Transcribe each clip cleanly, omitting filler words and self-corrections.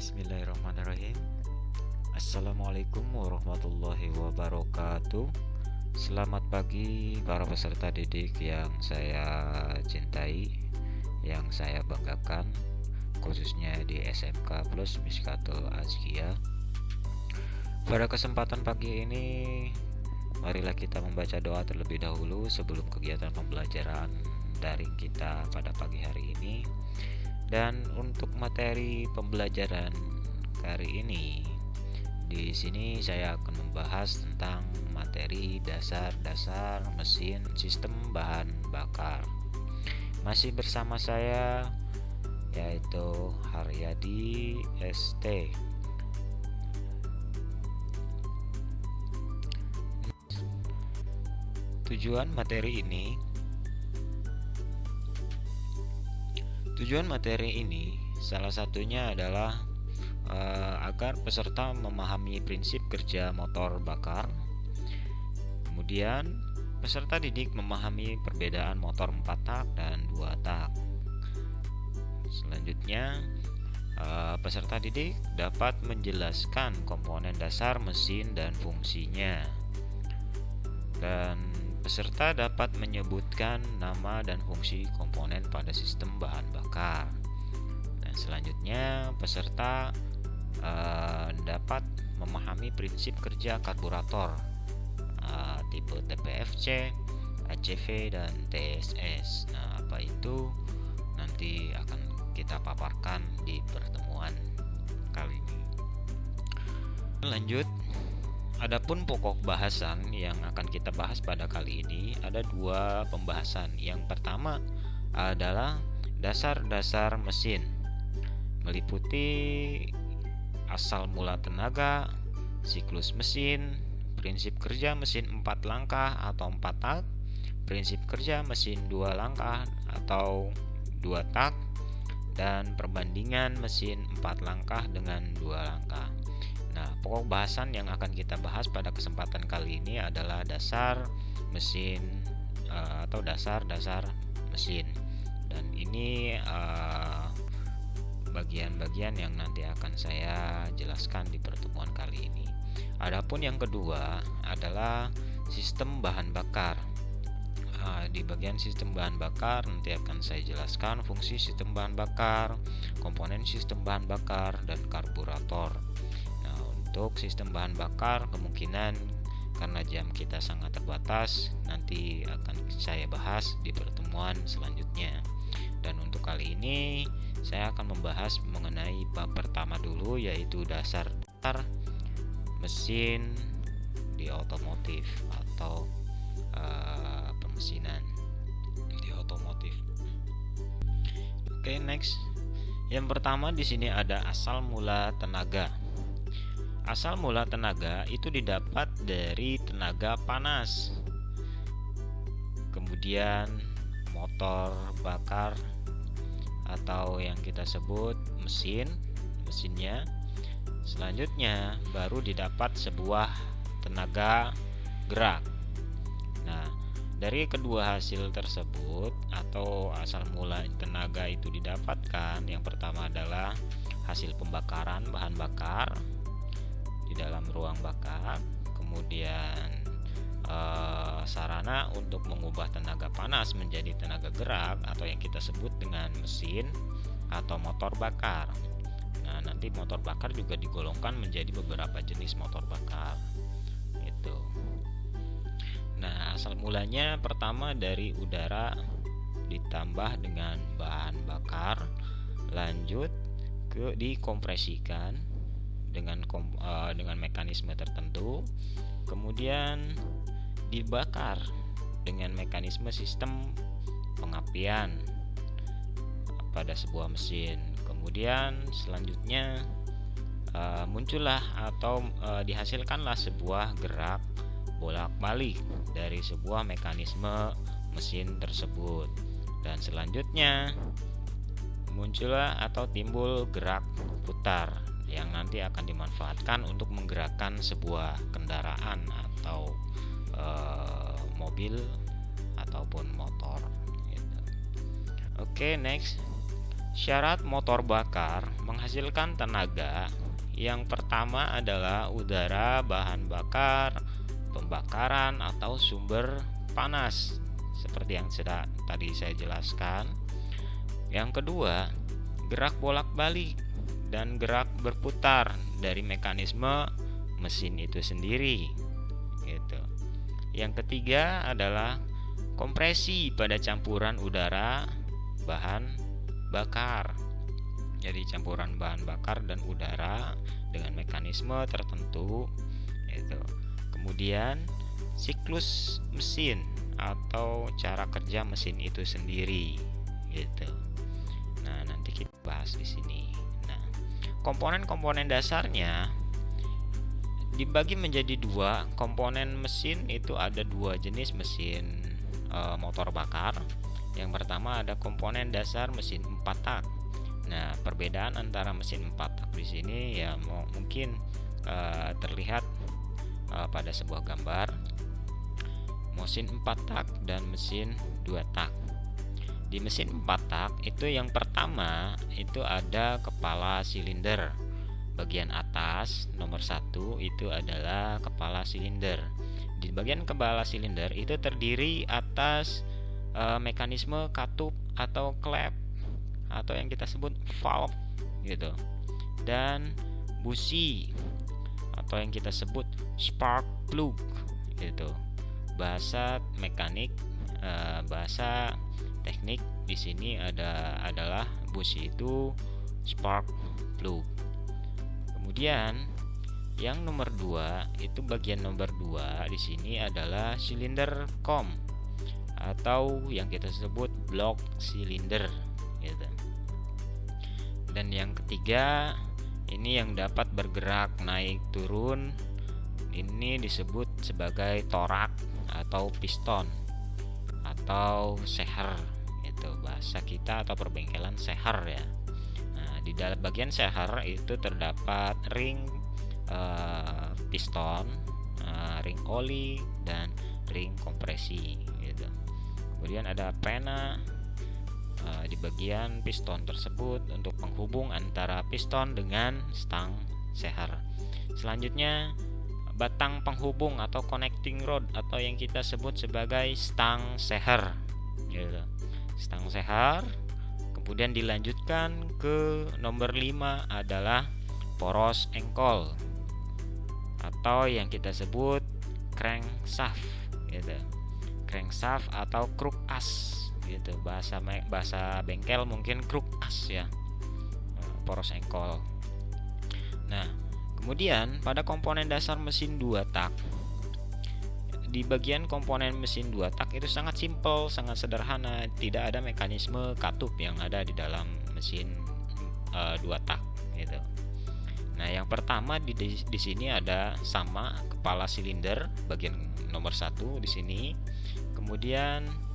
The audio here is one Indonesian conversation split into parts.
Bismillahirrahmanirrahim. Assalamualaikum warahmatullahi wabarakatuh. Selamat pagi para peserta didik yang saya cintai, yang saya banggakan, khususnya di SMK Plus Miskatul Azkia. Pada kesempatan pagi ini, marilah kita membaca doa terlebih dahulu sebelum kegiatan pembelajaran daring kita pada pagi hari ini. Dan untuk materi pembelajaran kali ini, di sini saya akan membahas tentang materi dasar-dasar mesin sistem bahan bakar. Masih bersama saya, yaitu Haryadi ST. Tujuan materi ini salah satunya adalah agar peserta memahami prinsip kerja motor bakar. Kemudian peserta didik memahami perbedaan motor 4 tak dan 2 tak. Selanjutnya peserta didik dapat menjelaskan komponen dasar mesin dan fungsinya. Dan peserta dapat menyebutkan nama dan fungsi komponen pada sistem bahan bakar. Dan selanjutnya peserta dapat memahami prinsip kerja karburator tipe TPFC, ACV, dan TSS. Nah, apa itu nanti akan kita paparkan di pertemuan kali ini. Lanjut. Adapun pokok bahasan yang akan kita bahas pada kali ini ada 2 pembahasan. Yang pertama adalah dasar-dasar mesin, meliputi asal mula tenaga, siklus mesin, prinsip kerja mesin 4 langkah atau 4 tak, prinsip kerja mesin 2 langkah atau 2 tak, dan perbandingan mesin 4 langkah dengan 2 langkah. Nah, pokok bahasan yang akan kita bahas pada kesempatan kali ini adalah dasar mesin atau dasar-dasar mesin. Dan ini bagian-bagian yang nanti akan saya jelaskan di pertemuan kali ini. Adapun yang kedua adalah sistem bahan bakar. Di bagian sistem bahan bakar nanti akan saya jelaskan fungsi sistem bahan bakar, komponen sistem bahan bakar, dan karburator. Untuk sistem bahan bakar kemungkinan karena jam kita sangat terbatas nanti akan saya bahas di pertemuan selanjutnya. Dan untuk kali ini saya akan membahas mengenai bab pertama dulu, yaitu dasar mesin di otomotif atau pemesinan di otomotif. Oke, next. Yang pertama di sini ada asal mula tenaga. Asal mula tenaga itu didapat dari tenaga panas. Kemudian motor bakar atau yang kita sebut mesinnya. Selanjutnya baru didapat sebuah tenaga gerak. Nah, dari kedua hasil tersebut atau asal mula tenaga itu didapatkan, yang pertama adalah hasil pembakaran bahan bakar di dalam ruang bakar, kemudian sarana untuk mengubah tenaga panas menjadi tenaga gerak atau yang kita sebut dengan mesin atau motor bakar. Nah, nanti motor bakar juga digolongkan menjadi beberapa jenis motor bakar. Itu. Nah, asal mulanya pertama dari udara ditambah dengan bahan bakar, lanjut ke dikompresikan dengan mekanisme tertentu, kemudian dibakar dengan mekanisme sistem pengapian pada sebuah mesin. Kemudian selanjutnya muncullah atau dihasilkanlah sebuah gerak bolak-balik dari sebuah mekanisme mesin tersebut. Dan selanjutnya muncullah atau timbul gerak putar yang nanti akan dimanfaatkan untuk menggerakkan sebuah kendaraan atau mobil ataupun motor gitu. Oke, next. Syarat motor bakar menghasilkan tenaga. Yang pertama adalah udara, bahan bakar, pembakaran atau sumber panas seperti yang sudah tadi saya jelaskan. Yang kedua, gerak bolak-balik dan gerak berputar dari mekanisme mesin itu sendiri gitu. Yang ketiga adalah kompresi pada campuran udara bahan bakar. Jadi campuran bahan bakar dan udara dengan mekanisme tertentu gitu. Kemudian siklus mesin atau cara kerja mesin itu sendiri gitu. Nah, nanti kita bahas di sini. Nah, komponen-komponen dasarnya dibagi menjadi dua. Komponen mesin itu ada dua jenis mesin motor bakar. Yang pertama ada komponen dasar mesin 4 tak. Nah, perbedaan antara mesin 4 tak di sini ya mungkin terlihat pada sebuah gambar. Mesin 4 tak dan mesin 2 tak. Di mesin 4 tak itu yang pertama itu ada kepala silinder. Bagian atas nomor 1 itu adalah kepala silinder. Di bagian kepala silinder itu terdiri atas mekanisme katup atau klep atau yang kita sebut valve gitu, dan busi atau yang kita sebut spark plug gitu. Bahasa mekanik, bahasa teknik di sini adalah busi itu spark plug. Kemudian yang nomor 2 itu bagian nomor 2 di sini adalah silinder kom atau yang kita sebut blok silinder gitu. Dan yang ketiga ini yang dapat bergerak naik turun, ini disebut sebagai torak atau piston atau seher itu bahasa kita atau perbengkelan seher ya. Nah, di dalam bagian seher itu terdapat ring piston, ring oli dan ring kompresi gitu. Kemudian ada pena di bagian piston tersebut untuk penghubung antara piston dengan stang seher. Selanjutnya batang penghubung atau connecting rod atau yang kita sebut sebagai stang seher gitu. Stang seher. Kemudian dilanjutkan ke nomor 5 adalah poros engkol atau yang kita sebut crankshaft gitu. Crankshaft atau kruk as gitu, bahasa bengkel mungkin kruk as ya, poros engkol. Nah, kemudian pada komponen dasar mesin 2 tak, di bagian komponen mesin 2 tak itu sangat simpel, sangat sederhana, tidak ada mekanisme katup yang ada di dalam mesin 2 tak gitu. Nah, yang pertama di sini ada sama kepala silinder bagian nomor 1 di sini. Kemudian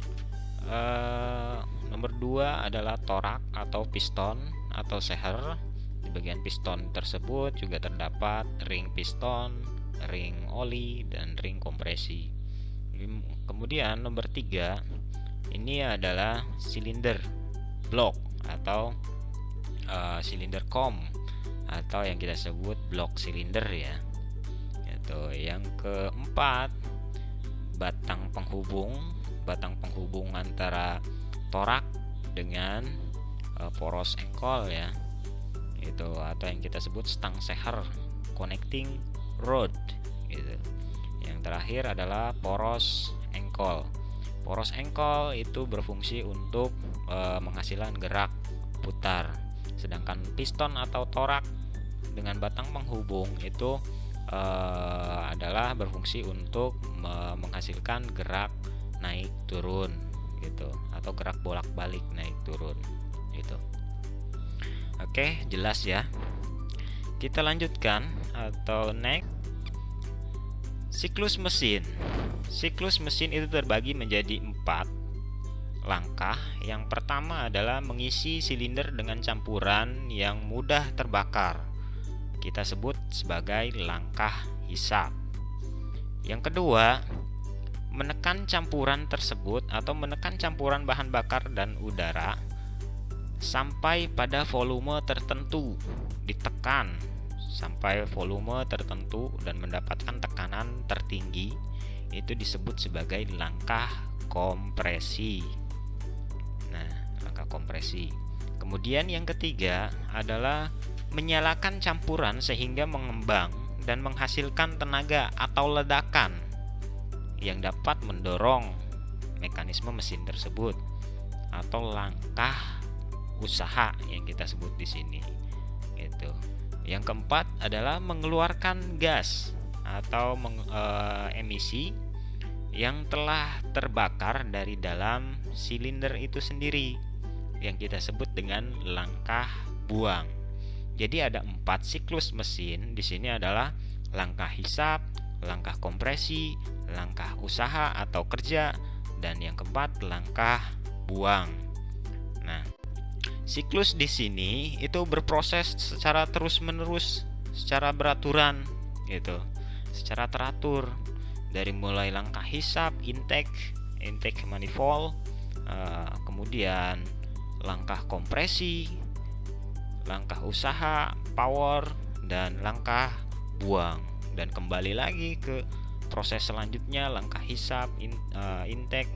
nomor 2 adalah torak atau piston atau seher. Di bagian piston tersebut juga terdapat ring piston, ring oli dan ring kompresi. Kemudian nomor 3 ini adalah silinder blok atau silinder kom atau yang kita sebut blok silinder ya. Itu yang keempat batang penghubung antara torak dengan poros engkol ya. Itu atau yang kita sebut stang seher, connecting rod gitu. Yang terakhir adalah poros engkol. Poros engkol itu berfungsi untuk menghasilkan gerak putar. Sedangkan piston atau torak dengan batang penghubung itu adalah berfungsi untuk menghasilkan gerak naik turun gitu atau gerak bolak-balik naik turun gitu. Oke, jelas ya. Kita lanjutkan atau next. Siklus mesin. Siklus mesin itu terbagi menjadi 4 langkah. Yang pertama adalah mengisi silinder dengan campuran yang mudah terbakar. Kita sebut sebagai langkah hisap. Yang kedua, menekan campuran tersebut atau menekan campuran bahan bakar dan udara sampai pada volume tertentu, ditekan sampai volume tertentu dan mendapatkan tekanan tertinggi, itu disebut sebagai langkah kompresi. Nah, langkah kompresi. Kemudian yang ketiga adalah menyalakan campuran sehingga mengembang dan menghasilkan tenaga atau ledakan yang dapat mendorong mekanisme mesin tersebut, atau langkah usaha yang kita sebut di sini. Itu. Yang keempat adalah mengeluarkan gas atau emisi yang telah terbakar dari dalam silinder itu sendiri, yang kita sebut dengan langkah buang. Jadi ada 4 siklus mesin di sini adalah langkah hisap, langkah kompresi, langkah usaha atau kerja, dan yang keempat langkah buang. Nah, siklus di sini itu berproses secara terus-menerus, secara beraturan gitu, secara teratur, dari mulai langkah hisap, intake manifold, kemudian langkah kompresi, langkah usaha, power, dan langkah buang, dan kembali lagi ke proses selanjutnya, langkah hisap, intake,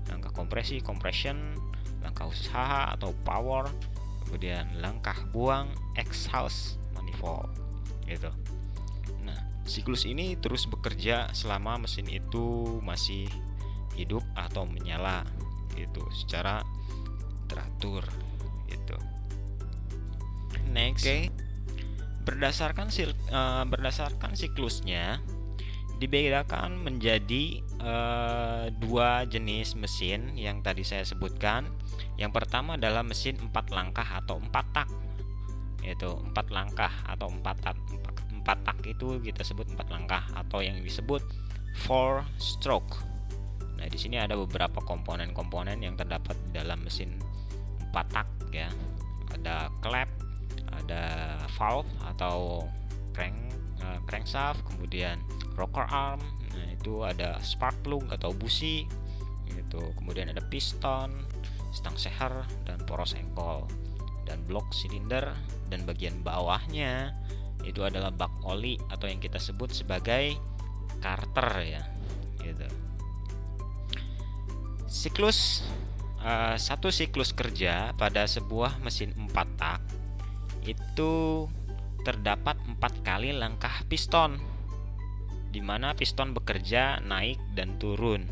langkah kompresi, compression, langkah usaha atau power, kemudian langkah buang, exhaust manifold gitu. Nah, siklus ini terus bekerja selama mesin itu masih hidup atau menyala gitu, secara teratur gitu. Next, berdasarkan siklusnya dibedakan menjadi 2 jenis mesin yang tadi saya sebutkan. Yang pertama adalah mesin 4 langkah atau 4 tak. Yaitu 4 langkah atau 4 tak. 4 tak itu kita sebut 4 langkah atau yang disebut 4 stroke. Nah, di sini ada beberapa komponen-komponen yang terdapat di dalam mesin 4 tak ya. Ada klep, ada valve atau crankshaft, kemudian rocker arm, nah itu ada spark plug atau busi gitu. Kemudian ada piston, stang seher, dan poros engkol, dan blok silinder, dan bagian bawahnya itu adalah bak oli atau yang kita sebut sebagai karter ya gitu. Satu siklus kerja pada sebuah mesin 4 tak itu terdapat 4 kali langkah piston, di mana piston bekerja naik dan turun,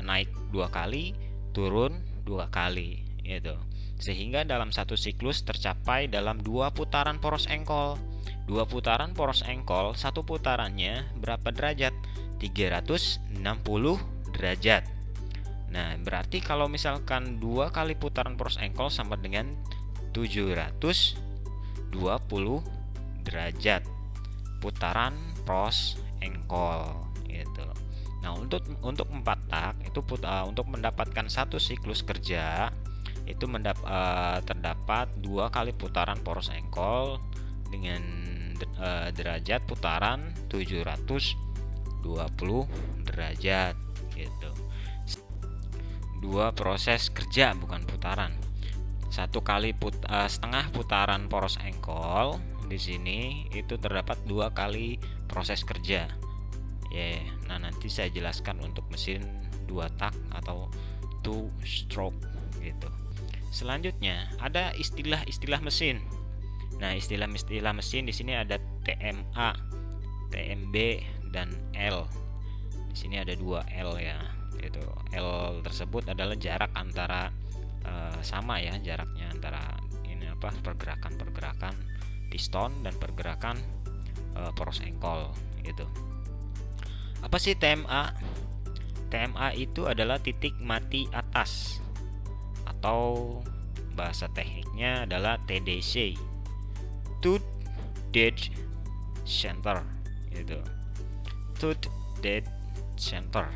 naik 2 kali, turun 2 kali gitu. Sehingga dalam satu siklus tercapai dalam 2 putaran poros engkol. 2 putaran poros engkol, satu putarannya berapa derajat? 360 derajat. Nah, berarti kalau misalkan 2 kali putaran poros engkol sama dengan 720 derajat putaran poros engkol gitu. Nah, untuk 4 tak itu untuk mendapatkan satu siklus kerja itu terdapat 2 kali putaran poros engkol dengan derajat putaran 720 derajat gitu. 2 proses kerja bukan putaran. 1 kali setengah putaran poros engkol di sini itu terdapat 2 kali proses kerja. Nah, nanti saya jelaskan untuk mesin 2 tak atau 2 stroke gitu. Selanjutnya ada istilah-istilah mesin. Nah, istilah-istilah mesin di sini ada TMA, TMB, dan L. Di sini ada 2 L ya. Itu L tersebut adalah jarak antara sama ya, jaraknya antara pergerakan piston dan pergerakan poros engkol gitu. Apa sih TMA? TMA itu adalah titik mati atas atau bahasa tekniknya adalah TDC, Tooth Dead Center gitu. Tooth Dead Center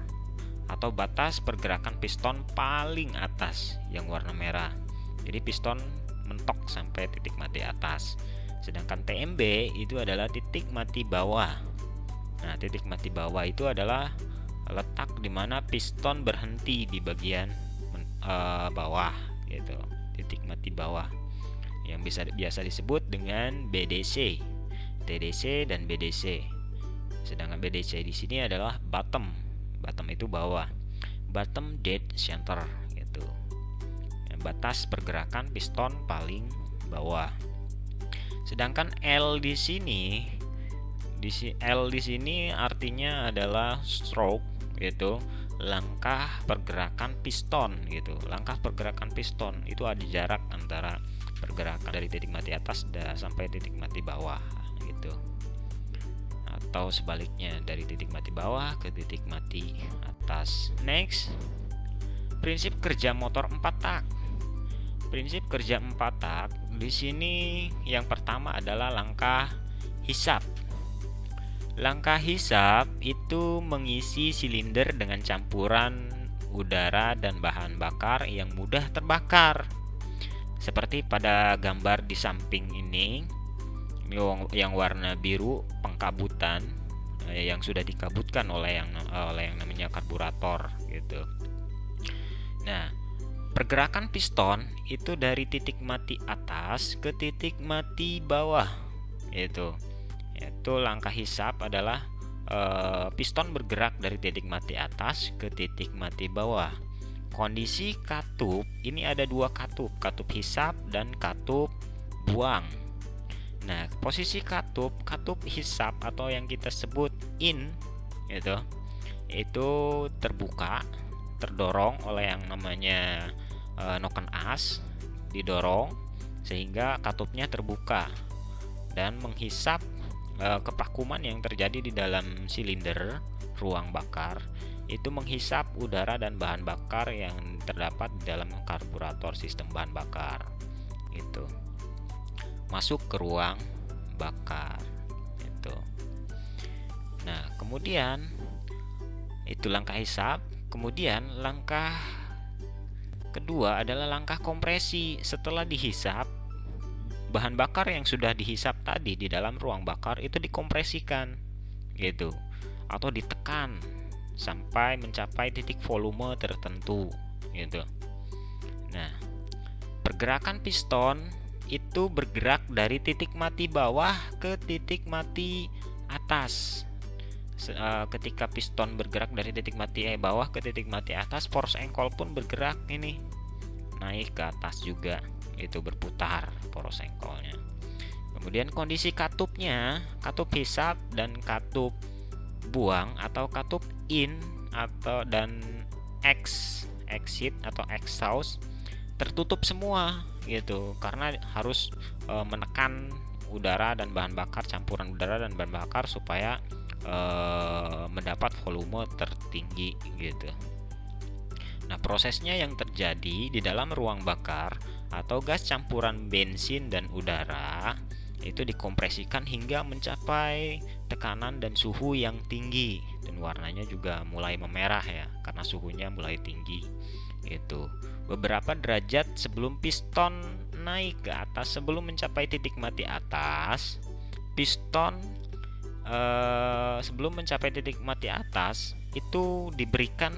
atau batas pergerakan piston paling atas yang warna merah. Jadi piston mentok sampai titik mati atas. Sedangkan TMB itu adalah titik mati bawah. Nah, titik mati bawah itu adalah letak di mana piston berhenti di bagian bawah gitu. titik mati bawah yang biasa disebut dengan BDC, TDC dan BDC. Sedangkan BDC di sini adalah bottom. Bottom itu bawah. Bottom dead center gitu. Batas pergerakan piston paling bawah. Sedangkan L di sini artinya adalah stroke gitu, langkah pergerakan piston gitu. Langkah pergerakan piston itu ada jarak antara pergerakan dari titik mati atas sampai titik mati bawah gitu. Atau sebaliknya dari titik mati bawah ke titik mati atas. Next, prinsip kerja motor 4 tak. Prinsip kerja 4 tak di sini yang pertama adalah langkah hisap. Langkah hisap itu mengisi silinder dengan campuran udara dan bahan bakar yang mudah terbakar. Seperti pada gambar di samping ini yang warna biru pengkabutan yang sudah dikabutkan oleh yang namanya karburator gitu. Nah, pergerakan piston itu dari titik mati atas ke titik mati bawah itu. Yaitu langkah hisap adalah piston bergerak dari titik mati atas ke titik mati bawah. Kondisi katup ini ada 2 katup hisap dan katup buang. Nah, posisi katup hisap atau yang kita sebut in itu terbuka, terdorong oleh yang namanya noken as, didorong sehingga katupnya terbuka dan menghisap kevakuman yang terjadi di dalam silinder ruang bakar. Itu menghisap udara dan bahan bakar yang terdapat di dalam karburator sistem bahan bakar itu masuk ke ruang bakar itu. Nah, kemudian itu langkah hisap. Kemudian langkah kedua adalah langkah kompresi. Setelah dihisap, bahan bakar yang sudah dihisap tadi di dalam ruang bakar itu dikompresikan gitu atau ditekan sampai mencapai titik volume tertentu gitu. Nah, pergerakan piston itu bergerak dari titik mati bawah ke titik mati atas. Ketika piston bergerak dari titik mati bawah ke titik mati atas, poros engkol pun bergerak ini naik ke atas juga, itu berputar poros engkolnya. Kemudian kondisi katupnya, katup hisap dan katup buang atau katup in dan exit atau exhaust tertutup semua gitu, karena harus menekan udara dan bahan bakar, campuran udara dan bahan bakar supaya mendapat volume tertinggi gitu. Nah, prosesnya yang terjadi di dalam ruang bakar atau gas campuran bensin dan udara itu dikompresikan hingga mencapai tekanan dan suhu yang tinggi, dan warnanya juga mulai memerah ya karena suhunya mulai tinggi gitu. Beberapa derajat sebelum piston naik ke atas, sebelum mencapai titik mati atas, piston sebelum mencapai titik mati atas itu diberikan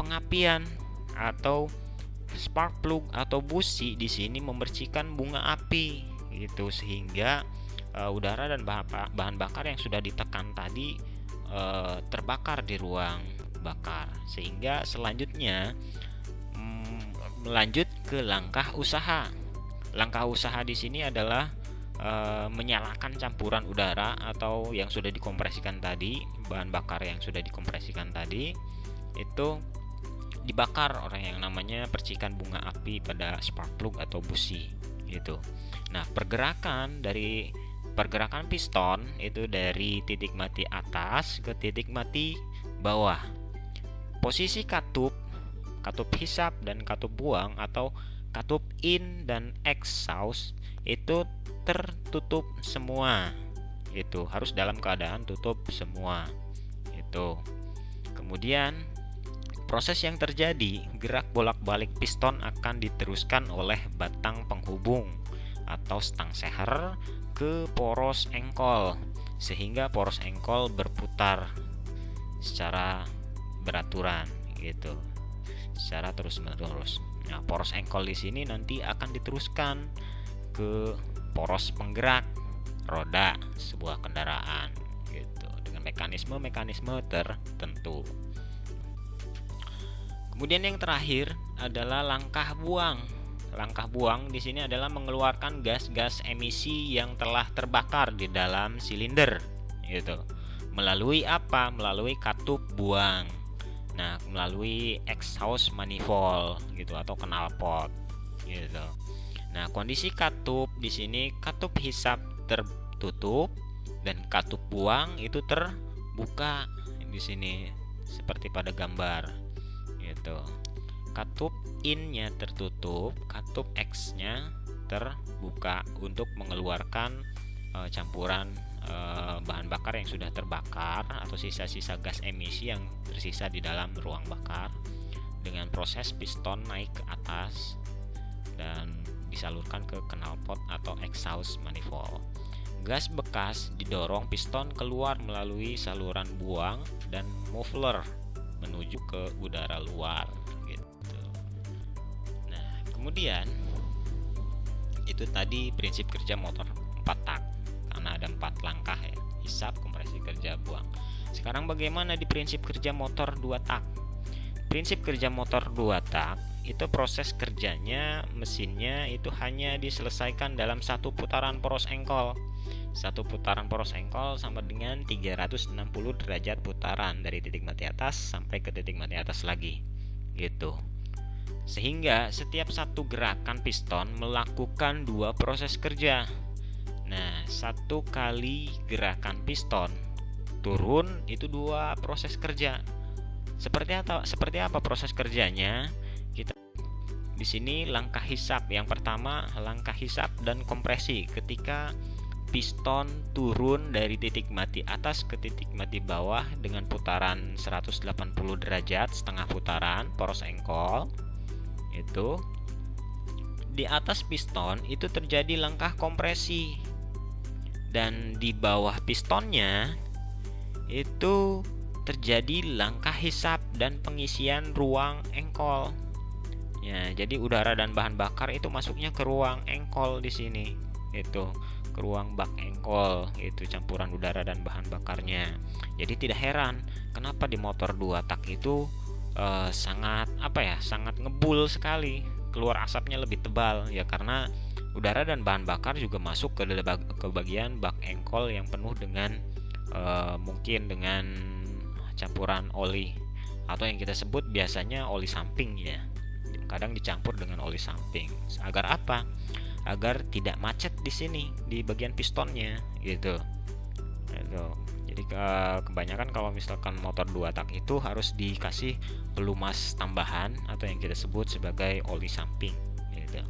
pengapian atau spark plug atau busi di sini memercikan bunga api gitu, sehingga udara dan bahan bakar yang sudah ditekan tadi terbakar di ruang bakar, sehingga selanjutnya melanjut ke langkah usaha. Langkah usaha di sini adalah menyalakan campuran udara atau yang sudah dikompresikan tadi, bahan bakar yang sudah dikompresikan tadi itu dibakar oleh yang namanya percikan bunga api pada spark plug atau busi gitu. Nah, pergerakan piston itu dari titik mati atas ke titik mati bawah. Posisi katup hisap dan katup buang atau katup in dan exhaust itu tertutup semua. Itu harus dalam keadaan tutup semua. Itu. Kemudian proses yang terjadi, gerak bolak-balik piston akan diteruskan oleh batang penghubung atau stang seher ke poros engkol, sehingga poros engkol berputar secara beraturan gitu, secara terus-menerus. Nah, poros engkol di sini nanti akan diteruskan ke poros penggerak roda sebuah kendaraan gitu, dengan mekanisme tertentu. Kemudian yang terakhir adalah langkah buang. Langkah buang di sini adalah mengeluarkan gas-gas emisi yang telah terbakar di dalam silinder gitu. Melalui apa? Melalui katup buang. Nah, melalui exhaust manifold gitu atau knalpot gitu. Nah, kondisi katup di sini, katup hisap tertutup dan katup buang itu terbuka di sini seperti pada gambar gitu. Katup in-nya tertutup, katup X-nya terbuka untuk mengeluarkan campuran bahan bakar yang sudah terbakar atau sisa-sisa gas emisi yang tersisa di dalam ruang bakar dengan proses piston naik ke atas dan disalurkan ke knalpot atau exhaust manifold. Gas bekas didorong piston keluar melalui saluran buang dan muffler menuju ke udara luar gitu. Nah, kemudian itu tadi prinsip kerja motor 4 tak. Karena ada 4 langkah ya, hisap, kompresi, kerja, buang. Sekarang bagaimana di prinsip kerja motor 2 tak? Prinsip kerja motor 2 tak itu proses kerjanya mesinnya itu hanya diselesaikan dalam satu putaran poros engkol. Satu putaran poros engkol sama dengan 360 derajat putaran dari titik mati atas sampai ke titik mati atas lagi gitu. Sehingga setiap satu gerakan piston melakukan 2 proses kerja. Nah, 1 kali gerakan piston turun itu 2 proses kerja. Seperti apa proses kerjanya? Kita di sini langkah hisap. Yang pertama, langkah hisap dan kompresi. Ketika piston turun dari titik mati atas ke titik mati bawah dengan putaran 180 derajat, setengah putaran poros engkol. Itu di atas piston itu terjadi langkah kompresi. Dan di bawah pistonnya itu terjadi langkah hisap dan pengisian ruang engkol. Ya, jadi udara dan bahan bakar itu masuknya ke ruang engkol di sini. Itu ke ruang bak engkol, itu campuran udara dan bahan bakarnya. Jadi tidak heran kenapa di motor 2 tak itu sangat ngebul sekali, keluar asapnya lebih tebal ya, karena udara dan bahan bakar juga masuk ke bagian bak engkol yang penuh dengan mungkin dengan campuran oli atau yang kita sebut biasanya oli samping ya. Kadang dicampur dengan oli samping. Agar apa? Agar tidak macet di sini di bagian pistonnya gitu. Jadi kebanyakan kalau misalkan motor 2 tak itu harus dikasih pelumas tambahan atau yang kita sebut sebagai oli samping gitu.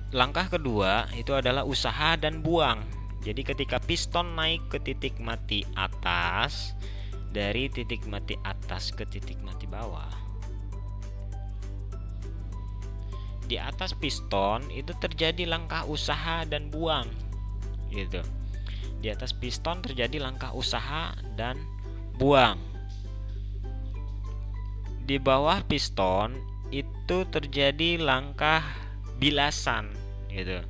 Langkah kedua itu adalah usaha dan buang. Jadi ketika piston naik ke titik mati atas, dari titik mati atas ke titik mati bawah, di atas piston itu terjadi langkah usaha dan buang gitu. Di atas piston terjadi langkah usaha dan buang. Di bawah piston itu terjadi langkah bilasan gitu.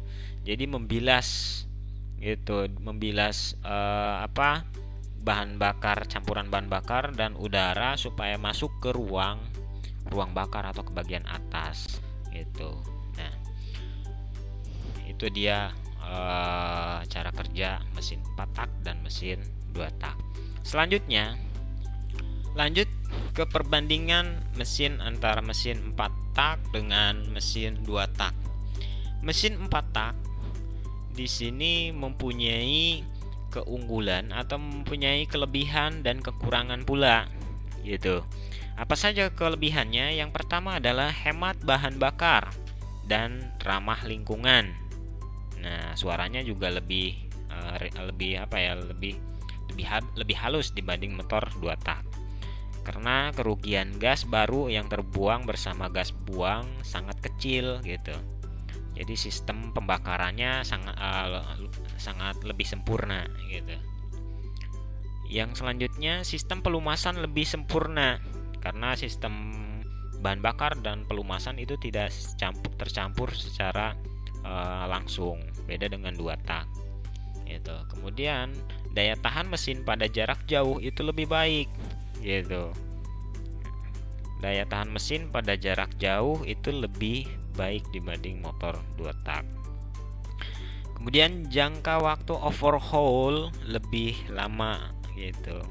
Jadi membilas gitu, membilas bahan bakar, campuran bahan bakar dan udara supaya masuk ke ruang bakar atau ke bagian atas gitu. Nah, itu dia cara kerja mesin 4 tak dan mesin 2 tak. Selanjutnya lanjut ke perbandingan mesin antara mesin 4 tak dengan mesin 2 tak. Mesin 4 tak di sini mempunyai keunggulan atau mempunyai kelebihan dan kekurangan pula gitu. Apa saja kelebihannya? Yang pertama adalah hemat bahan bakar dan ramah lingkungan. Nah, suaranya juga lebih halus dibanding motor 2 tak. Karena kerugian gas baru yang terbuang bersama gas buang sangat kecil gitu. Jadi sistem pembakarannya sangat lebih sempurna gitu. Yang selanjutnya sistem pelumasan lebih sempurna karena sistem bahan bakar dan pelumasan itu tidak tercampur secara langsung, beda dengan 2 tak gitu. Kemudian daya tahan mesin pada jarak jauh itu lebih baik gitu. Daya tahan mesin pada jarak jauh itu lebih baik dibanding motor 2 tak. Kemudian jangka waktu overhaul lebih lama gitu.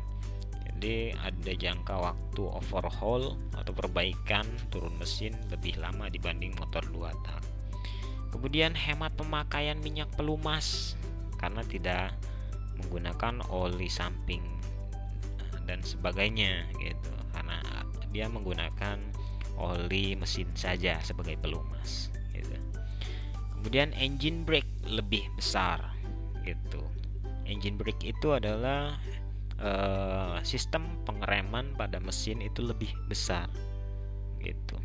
Jadi ada jangka waktu overhaul atau perbaikan turun mesin lebih lama dibanding motor 2 tak. Kemudian hemat pemakaian minyak pelumas karena tidak menggunakan oli samping dan sebagainya gitu, karena dia menggunakan oli mesin saja sebagai pelumas gitu. Kemudian engine brake lebih besar gitu. Engine brake itu adalah sistem pengereman pada mesin itu lebih besar gitu.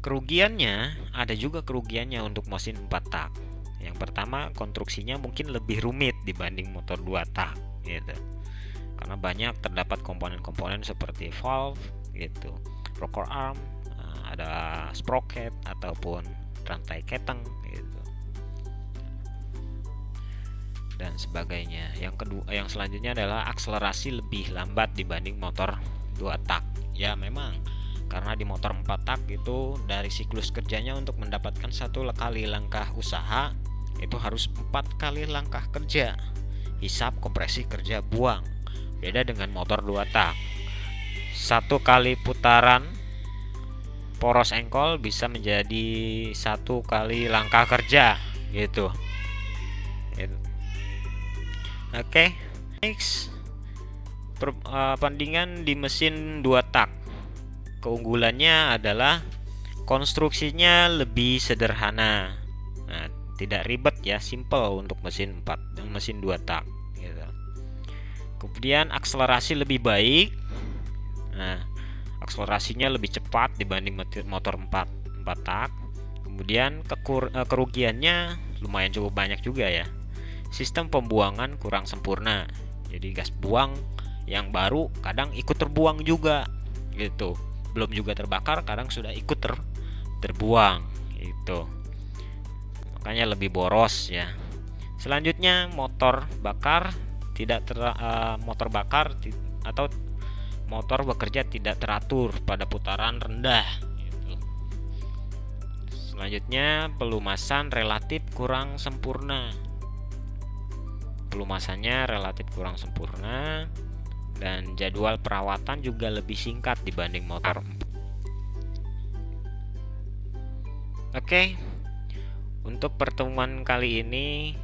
Kerugiannya, ada juga kerugiannya untuk mesin 4 tak. Yang pertama, konstruksinya mungkin lebih rumit dibanding motor 2 tak gitu. Karena banyak terdapat komponen-komponen seperti valve gitu, rocker arm, ada sprocket ataupun rantai keteng gitu, dan sebagainya. Yang selanjutnya adalah akselerasi lebih lambat dibanding motor 2 tak. Ya memang, karena di motor 4 tak itu dari siklus kerjanya untuk mendapatkan 1 kali langkah usaha itu harus 4 kali langkah kerja, hisap, kompresi, kerja, buang. Beda dengan motor 2 tak, 1 kali putaran poros engkol bisa menjadi 1 kali langkah kerja gitu. Oke. Next, perbandingan di mesin 2 tak. Keunggulannya adalah konstruksinya lebih sederhana. Nah, tidak ribet ya, simple untuk mesin 2 tak gitu. Kemudian akselerasi lebih baik. Nah, akselerasinya lebih cepat dibanding motor 4 tak. Kemudian kerugiannya lumayan cukup banyak juga ya. Sistem pembuangan kurang sempurna. Jadi gas buang yang baru kadang ikut terbuang juga gitu. Belum juga terbakar, kadang sudah ikut terbuang gitu. Makanya lebih boros ya. Selanjutnya motor bakar atau motor bekerja tidak teratur pada putaran rendah gitu. Selanjutnya pelumasan relatif kurang sempurna. Pelumasannya relatif kurang sempurna dan jadwal perawatan juga lebih singkat dibanding motor. Oke, untuk pertemuan kali ini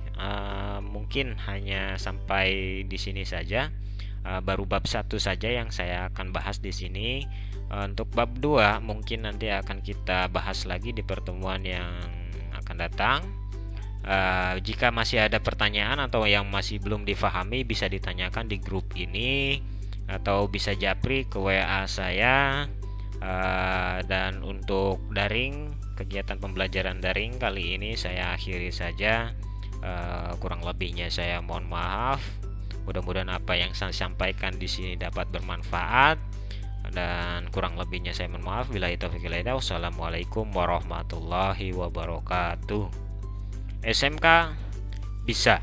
mungkin hanya sampai di sini saja. Baru bab 1 saja yang saya akan bahas di sini. Untuk bab 2 mungkin nanti akan kita bahas lagi di pertemuan yang akan datang. Jika masih ada pertanyaan atau yang masih belum difahami bisa ditanyakan di grup ini atau bisa japri ke WA saya. Dan untuk daring, kegiatan pembelajaran daring kali ini saya akhiri saja. Kurang lebihnya saya mohon maaf. Mudah-mudahan apa yang saya sampaikan di sini dapat bermanfaat, dan kurang lebihnya saya mohon maaf. Billahi taufiq wal hidayah. Wassalamualaikum warahmatullahi wabarakatuh. SMK bisa.